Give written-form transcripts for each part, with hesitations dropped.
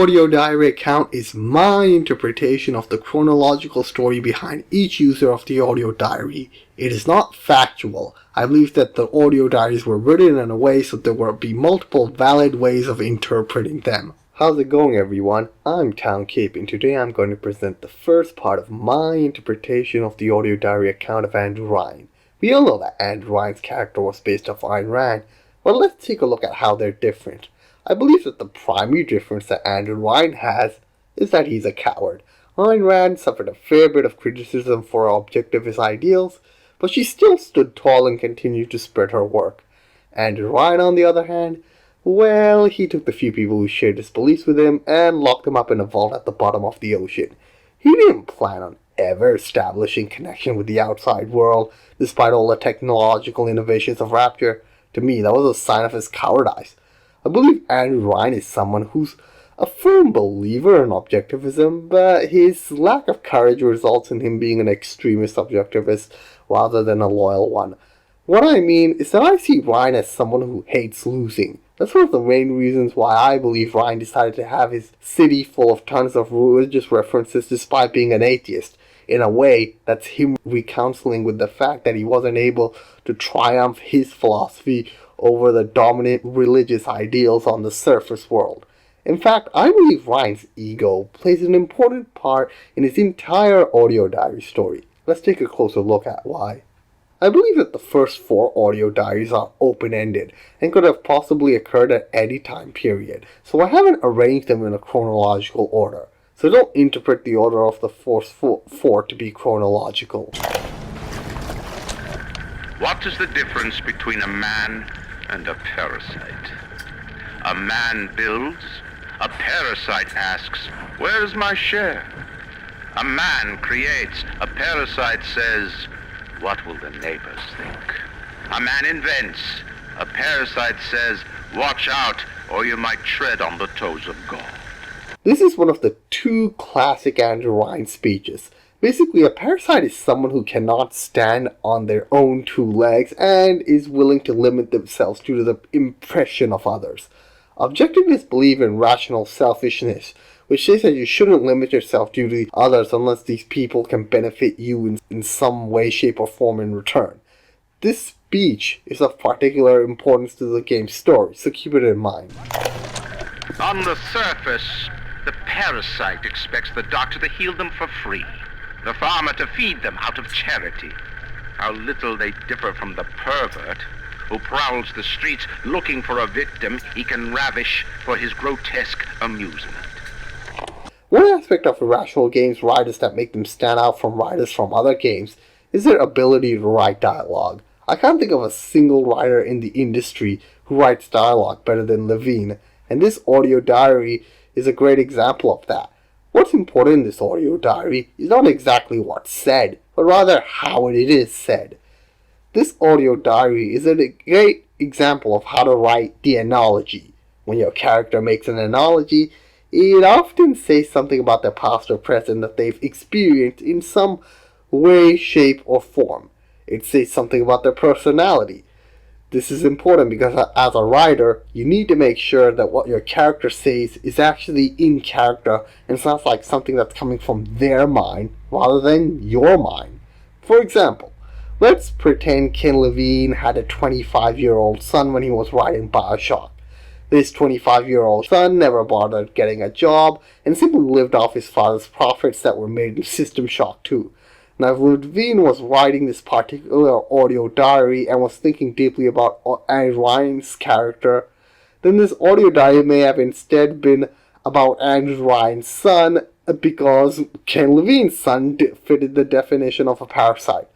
audio diary account is my interpretation of the chronological story behind each user of the audio diary. It is not factual. I believe that the audio diaries were written in a way so there will be multiple valid ways of interpreting them. How's it going, everyone? I'm Town Cape, and today I'm going to present the first part of my interpretation of the audio diary account of Ayn Rand. We all know that Ayn Rand's character was based off Ayn Rand, but let's take a look at how they're different. I believe that the primary difference that Ayn Rand has is that he's a coward. Ayn Rand suffered a fair bit of criticism for her objectivist ideals, but she still stood tall and continued to spread her work. Ayn Rand, on the other hand, well, he took the few people who shared his beliefs with him and locked them up in a vault at the bottom of the ocean. He didn't plan on ever establishing connection with the outside world, despite all the technological innovations of Rapture. To me, that was a sign of his cowardice. I believe Ayn Rand is someone who's a firm believer in objectivism, but his lack of courage results in him being an extremist objectivist rather than a loyal one. What I mean is that I see Rand as someone who hates losing. That's one of the main reasons why I believe Rand decided to have his city full of tons of religious references despite being an atheist. In a way, that's him reconciling with the fact that he wasn't able to triumph his philosophy over the dominant religious ideals on the surface world. In fact, I believe Rand's ego plays an important part in his entire audio diary story. Let's take a closer look at why. I believe that the first 4 audio diaries are open-ended and could have possibly occurred at any time period, so I haven't arranged them in a chronological order. So don't interpret the order of the first 4 to be chronological. What is the difference between a man and a parasite? A man builds, a parasite asks, "Where is my share?" A man creates, a parasite says, "What will the neighbors think?" A man invents, a parasite says, "Watch out, or you might tread on the toes of God." This is one of the 2 classic Ayn Rand speeches. Basically, a parasite is someone who cannot stand on their own 2 legs and is willing to limit themselves due to the impression of others. Objectivists believe in rational selfishness, which says that you shouldn't limit yourself due to others unless these people can benefit you in some way, shape, or form in return. This speech is of particular importance to the game's story, so keep it in mind. On the surface, the parasite expects the doctor to heal them for free, the farmer to feed them out of charity. How little they differ from the pervert who prowls the streets looking for a victim he can ravish for his grotesque amusement. One aspect of irrational games writers that make them stand out from writers from other games is their ability to write dialogue. I can't think of a single writer in the industry who writes dialogue better than Levine, and this audio diary is a great example of that. What's important in this audio diary is not exactly what's said, but rather how it is said. This audio diary is a great example of how to write the analogy. When your character makes an analogy, it often says something about their past or present that they've experienced in some way, shape, or form. It says something about their personality. This is important because as a writer, you need to make sure that what your character says is actually in character and sounds like something that's coming from their mind rather than your mind. For example, let's pretend Ken Levine had a 25-year-old son when he was writing BioShock. This 25-year-old son never bothered getting a job and simply lived off his father's profits that were made in System Shock 2. Now, if Levine was writing this particular audio diary and was thinking deeply about Ayn Rand's character, then this audio diary may have instead been about Ayn Rand's son because Ken Levine's son fitted the definition of a parasite.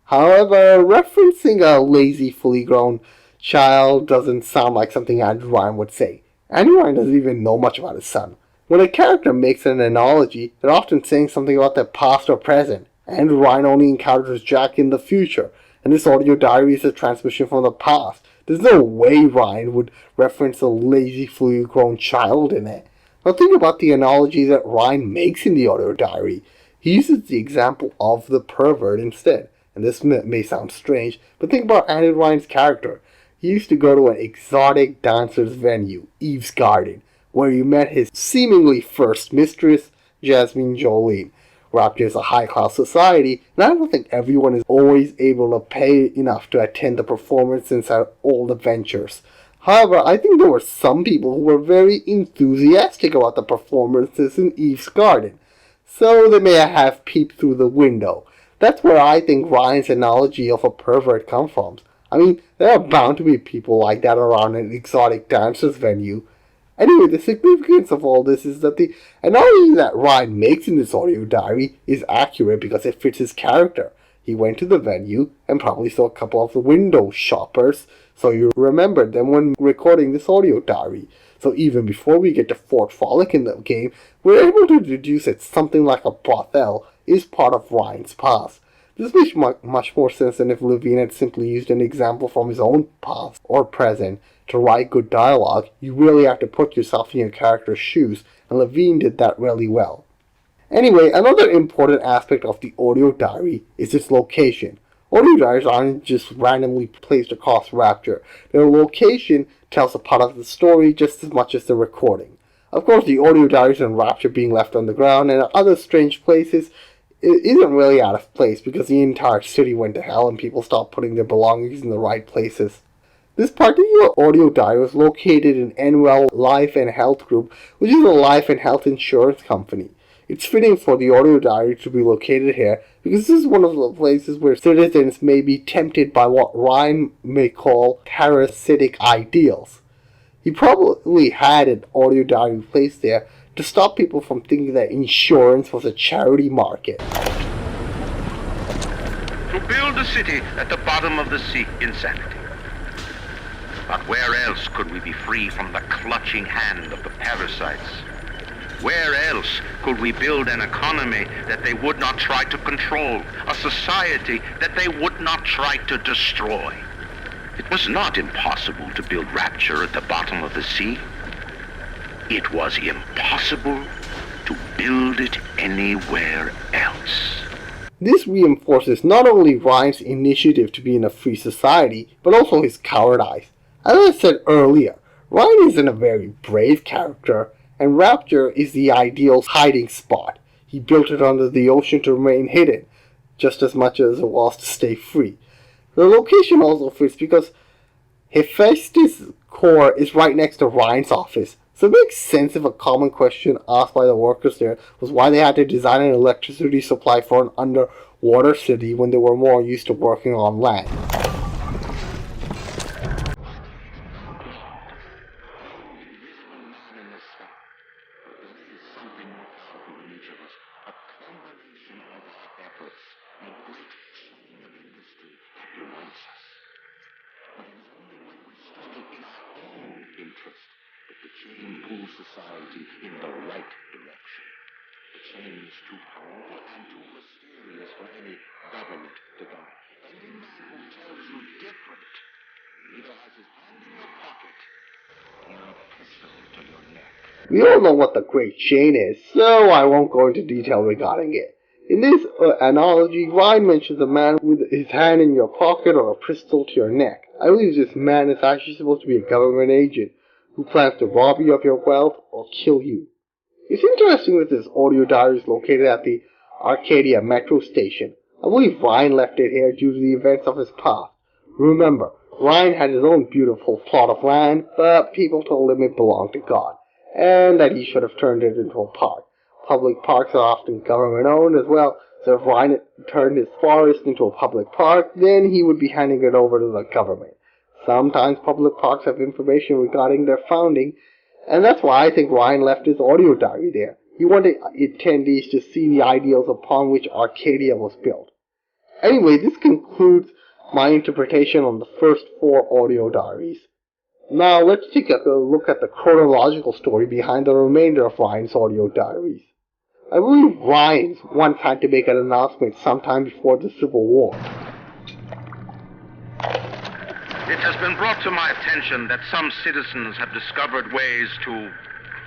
However, referencing a lazy, fully grown child doesn't sound like something Ayn Rand would say. Ayn Rand doesn't even know much about his son. When a character makes an analogy, they're often saying something about their past or present. Ayn Rand only encounters Jack in the future, and this audio diary is a transmission from the past. There's no way Rand would reference a lazy, fully grown child in it. Now think about the analogy that Rand makes in the audio diary. He uses the example of the pervert instead. And this may sound strange, but think about Ayn Rand's character. He used to go to an exotic dancer's venue, Eve's Garden, where he met his seemingly first mistress, Jasmine Jolene. Rapture is a high-class society, and I don't think everyone is always able to pay enough to attend the performances at all the ventures. However, I think there were some people who were very enthusiastic about the performances in Eve's Garden, so they may have peeped through the window. That's where I think Ryan's analogy of a pervert comes from. I mean, there are bound to be people like that around an exotic dancers venue. Anyway, the significance of all this is that the analogy that Ryan makes in this audio diary is accurate because it fits his character. He went to the venue and probably saw a couple of the window shoppers, so you remembered them when recording this audio diary. So even before we get to Fort Frolic in the game, we're able to deduce that something like a brothel is part of Ryan's past. This makes much more sense than if Levine had simply used an example from his own past or present. To write good dialogue, you really have to put yourself in your character's shoes, and Levine did that really well. Anyway, another important aspect of the audio diary is its location. Audio diaries aren't just randomly placed across Rapture. Their location tells a part of the story just as much as the recording. Of course, the audio diaries in Rapture being left on the ground and other strange places isn't really out of place because the entire city went to hell and people stopped putting their belongings in the right places. This particular audio diary was located in Enwell Life and Health Group, which is a life and health insurance company. It's fitting for the audio diary to be located here because this is one of the places where citizens may be tempted by what Ryan may call parasitic ideals. He probably had an audio diary placed there to stop people from thinking that insurance was a charity market. To build a city at the bottom of the sea, insanity. But where else could we be free from the clutching hand of the parasites? Where else could we build an economy that they would not try to control, a society that they would not try to destroy? It was not impossible to build Rapture at the bottom of the sea. It was impossible to build it anywhere else. This reinforces not only Ryan's initiative to be in a free society, but also his cowardice. As I said earlier, Ryan isn't a very brave character, and Rapture is the ideal hiding spot. He built it under the ocean to remain hidden, just as much as it was to stay free. The location also fits because Hephaestus' core is right next to Ryan's office, so it makes sense if a common question asked by the workers there was why they had to design an electricity supply for an underwater city when they were more used to working on land. Society in the right direction. The change too powerful and too mysterious for any government to guide. Any man who tells you different either has his hand in your pocket or a pistol to your neck. We all know what the Great Chain is, so I won't go into detail regarding it. In this analogy, Ryan mentions a man with his hand in your pocket or a pistol to your neck. I believe this man is actually supposed to be a government agent who plans to rob you of your wealth or kill you. It's interesting that this audio diary is located at the Arcadia metro station. I believe Ryan left it here due to the events of his past. Remember, Ryan had his own beautiful plot of land, but people told him it belonged to God, and that he should have turned it into a park. Public parks are often government-owned as well, so if Ryan turned his forest into a public park, then he would be handing it over to the government. Sometimes public parks have information regarding their founding, and that's why I think Ryan left his audio diary there. He wanted attendees to see the ideals upon which Arcadia was built. Anyway, this concludes my interpretation on the first 4 audio diaries. Now let's take a look at the chronological story behind the remainder of Ryan's audio diaries. I believe Ryan once had to make an announcement sometime before the Civil War. It has been brought to my attention that some citizens have discovered ways to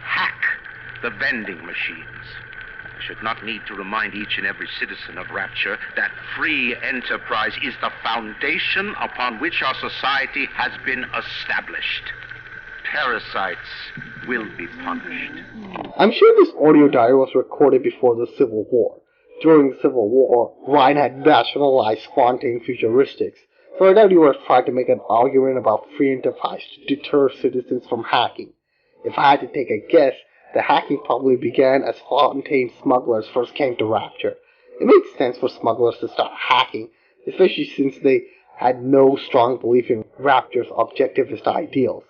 hack the vending machines. I should not need to remind each and every citizen of Rapture that free enterprise is the foundation upon which our society has been established. Parasites will be punished. I'm sure this audio diary was recorded before the Civil War. During the Civil War, Ryan had nationalized Fontaine futuristics, so I doubt he would have tried to make an argument about free enterprise to deter citizens from hacking. If I had to take a guess, the hacking probably began as Fontaine smugglers first came to Rapture. It makes sense for smugglers to start hacking, especially since they had no strong belief in Rapture's objectivist ideals.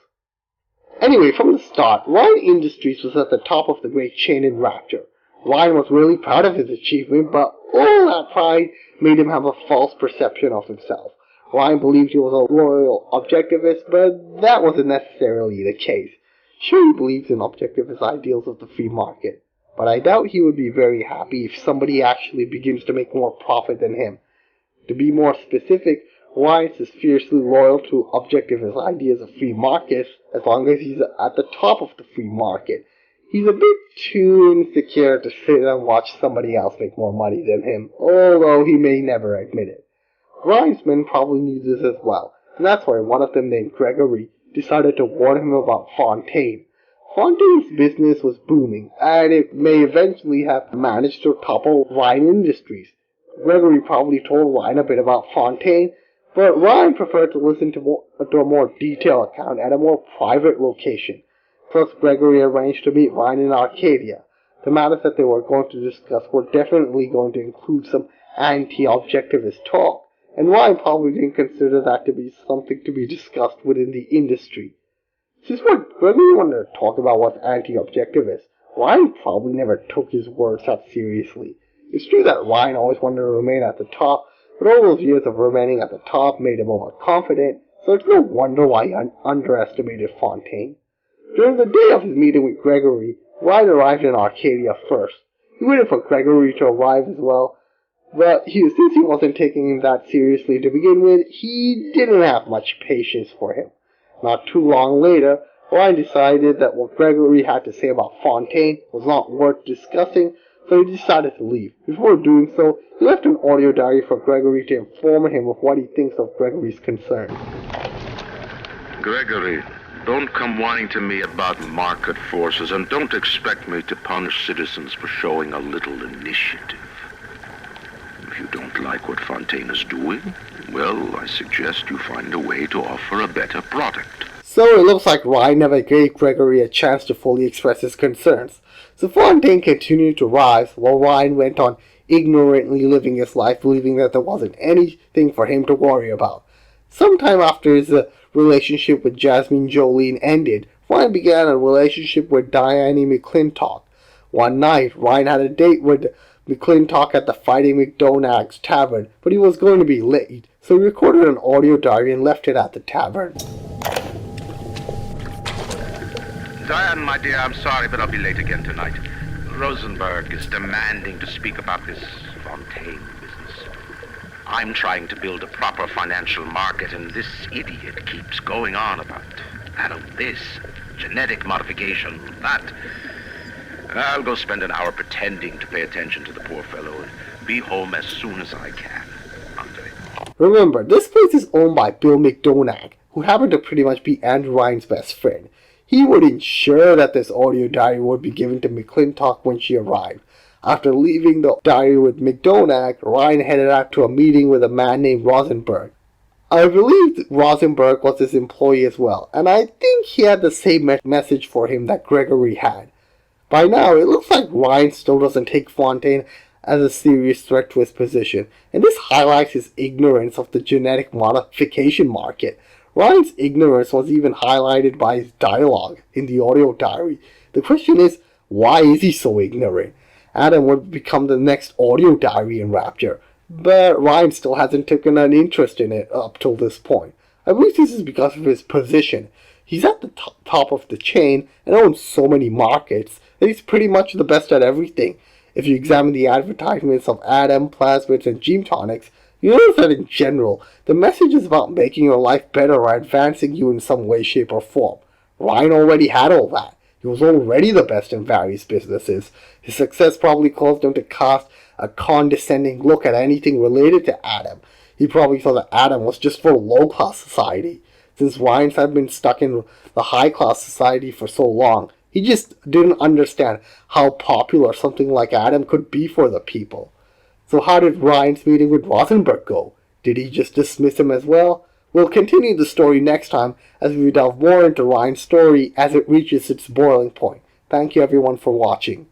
Anyway, from the start, Ryan Industries was at the top of the great chain in Rapture. Ryan was really proud of his achievement, but all that pride made him have a false perception of himself. Ryan believed he was a loyal objectivist, but that wasn't necessarily the case. Sure, he believes in objectivist ideals of the free market, but I doubt he would be very happy if somebody actually begins to make more profit than him. To be more specific, Ryan is fiercely loyal to objectivist ideas of free markets as long as he's at the top of the free market. He's a bit too insecure to sit and watch somebody else make more money than him, although he may never admit it. Ryan's men probably knew this as well, and that's why one of them named Gregory decided to warn him about Fontaine. Fontaine's business was booming, and it may eventually have managed to topple Ryan Industries. Gregory probably told Ryan a bit about Fontaine, but Ryan preferred to listen to a more detailed account at a more private location. Plus, Gregory arranged to meet Ryan in Arcadia. The matters that they were going to discuss were definitely going to include some anti-objectivist talk, and Ryan probably didn't consider that to be something to be discussed within the industry. Since what Gregory wanted to talk about was anti-objectivist, Ryan probably never took his words that seriously. It's true that Ryan always wanted to remain at the top, but all those years of remaining at the top made him overconfident, so it's no wonder why he underestimated Fontaine. During the day of his meeting with Gregory, Ryan arrived in Arcadia first. He waited for Gregory to arrive as well, but since he wasn't taking him that seriously to begin with, he didn't have much patience for him. Not too long later, Ryan decided that what Gregory had to say about Fontaine was not worth discussing, so he decided to leave. Before doing so, he left an audio diary for Gregory to inform him of what he thinks of Gregory's concerns. Gregory, don't come whining to me about market forces, and don't expect me to punish citizens for showing a little initiative. If you don't like what Fontaine is doing, well, I suggest you find a way to offer a better product. So it looks like Ryan never gave Gregory a chance to fully express his concerns. So Fontaine continued to rise, while Ryan went on ignorantly living his life, believing that there wasn't anything for him to worry about. Sometime after his relationship with Jasmine Jolene ended, Ryan began a relationship with Diane McClintock. One night, Ryan had a date with McClintock at the Fighting McDonag's tavern, but he was going to be late, so he recorded an audio diary and left it at the tavern. Diane, my dear, I'm sorry, but I'll be late again tonight. Rosenberg is demanding to speak about this Fontaine business. I'm trying to build a proper financial market, and this idiot keeps going on about this, genetic modification, that. I'll go spend an hour pretending to pay attention to the poor fellow and be home as soon as I can. Monday. Remember, this place is owned by Bill McDonagh, who happened to pretty much be Andrew Ryan's best friend. He would ensure that this audio diary would be given to McClintock when she arrived. After leaving the diary with McDonagh, Ryan headed out to a meeting with a man named Rosenberg. I believe Rosenberg was his employee as well, and I think he had the same message for him that Gregory had. By now, it looks like Ryan still doesn't take Fontaine as a serious threat to his position, and this highlights his ignorance of the genetic modification market. Ryan's ignorance was even highlighted by his dialogue in the audio diary. The question is, why is he so ignorant? Adam would become the next audio diary in Rapture, but Ryan still hasn't taken an interest in it up till this point. I believe this is because of his position. He's at the top of the chain and owns so many markets that he's pretty much the best at everything. If you examine the advertisements of Adam, plasmids, and gene tonics, you notice that in general, the message is about making your life better or advancing you in some way, shape, or form. Ryan already had all that. He was already the best in various businesses. His success probably caused him to cast a condescending look at anything related to Adam. He probably thought that Adam was just for low-class society. Since Ryan had been stuck in the high-class society for so long, he He just didn't understand how popular something like Adam could be for the people. So how did Ryan's meeting with Rosenberg go? Did he just dismiss him as well? We'll continue the story next time as we delve more into Ryan's story as it reaches its boiling point. Thank you everyone for watching.